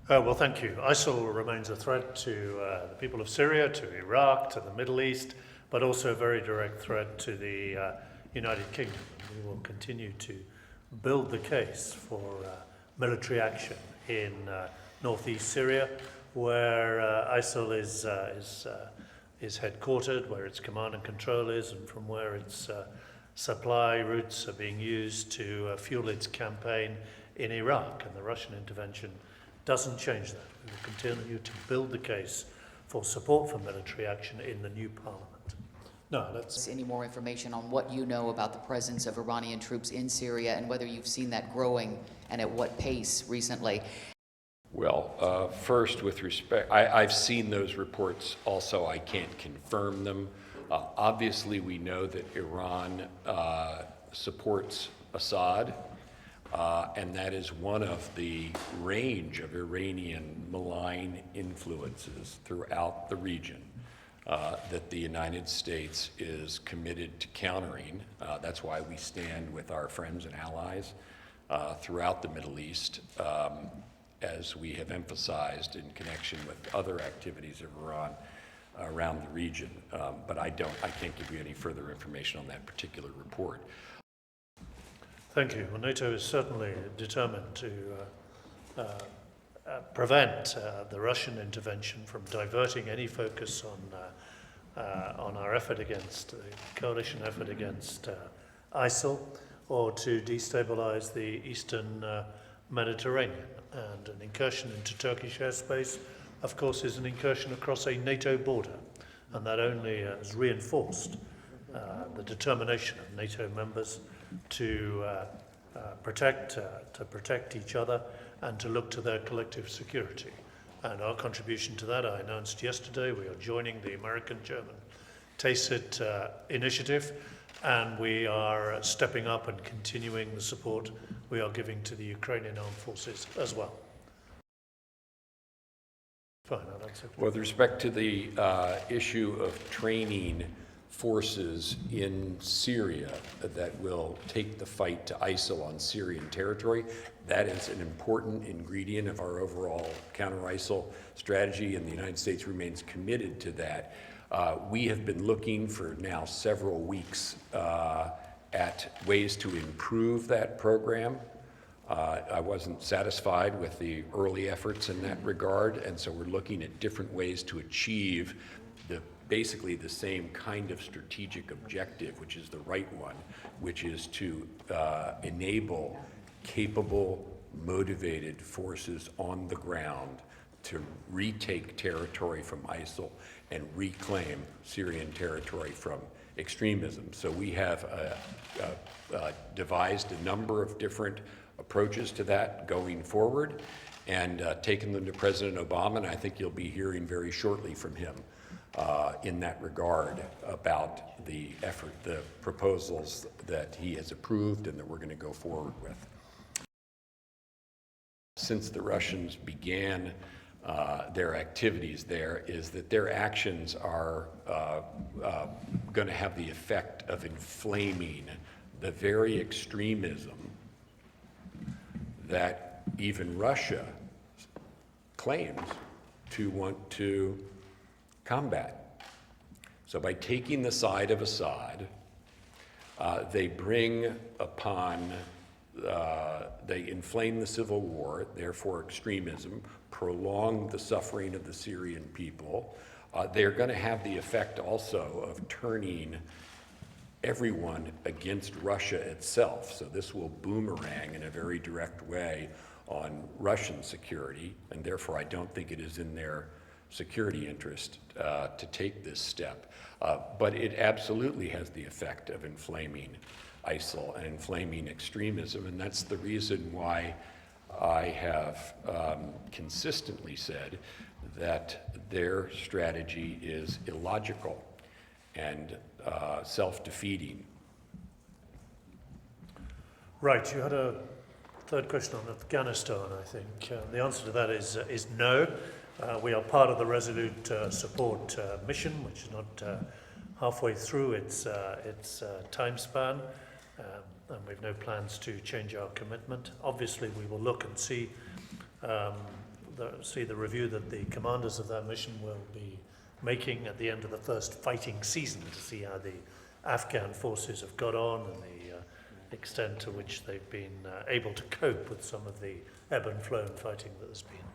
Well, thank you. ISIL remains a threat to the people of Syria, to Iraq, to the Middle East, but also a very direct threat to the United Kingdom. We will continue to build the case for military action in northeast Syria, where ISIL is headquartered, where its command and control is, and from where its supply routes are being used to fuel its campaign in Iraq. And the Russian intervention doesn't change that. We will continue to build the case for support for military action in the new parliament. No, that's... Any more information on what you know about the presence of Iranian troops in Syria and whether you've seen that growing and at what pace recently? Well, first, with respect, I've seen those reports also. I can't confirm them. Obviously, we know that Iran supports Assad, and that is one of the range of Iranian malign influences throughout the region that the United States is committed to countering. That's why we stand with our friends and allies throughout the Middle East, as we have emphasized in connection with other activities of Iran around the region. But I can't give you any further information on that particular report. Thank you. Well, NATO is certainly determined to prevent the Russian intervention from diverting any focus on our effort against the coalition effort against ISIL, or to destabilize the eastern Mediterranean. And an incursion into Turkish airspace, of course, is an incursion across a NATO border, and that only has reinforced the determination of NATO members to protect each other and to look to their collective security. And our contribution to that, I announced yesterday, we are joining the American-German TACIT initiative, and we are stepping up and continuing the support we are giving to the Ukrainian armed forces as well. Fine, I'll answer. With respect to the issue of training forces in Syria that will take the fight to ISIL on Syrian territory, that is an important ingredient of our overall counter-ISIL strategy, and the United States remains committed to that. We have been looking for now several weeks at ways to improve that program. I wasn't satisfied with the early efforts in that regard, and so we're looking at different ways to achieve basically the same kind of strategic objective, which is the right one, which is to enable capable, motivated forces on the ground to retake territory from ISIL and reclaim Syrian territory from extremism. So we have devised a number of different approaches to that going forward, and taken them to President Obama, and I think you'll be hearing very shortly from him in that regard about the effort, the proposals that he has approved and that we're going to go forward with. Since the Russians began their activities there, is that their actions are going to have the effect of inflaming the very extremism that even Russia claims to want to combat. So by taking the side of Assad, they bring upon, they inflame the civil war, therefore extremism, prolong the suffering of the Syrian people. They're going to have the effect also of turning everyone against Russia itself. So this will boomerang in a very direct way on Russian security, and therefore I don't think it is in their security interest to take this step. But it absolutely has the effect of inflaming ISIL and inflaming extremism, and that's the reason why I have consistently said that their strategy is illogical and self-defeating. Right, you had a third question on Afghanistan, I think. The answer to that is no. We are part of the Resolute Support mission, which is not halfway through its time span, and we've no plans to change our commitment. Obviously, we will look and see see the review that the commanders of that mission will be making at the end of the first fighting season to see how the Afghan forces have got on and the extent to which they've been able to cope with some of the ebb and flow and fighting that has been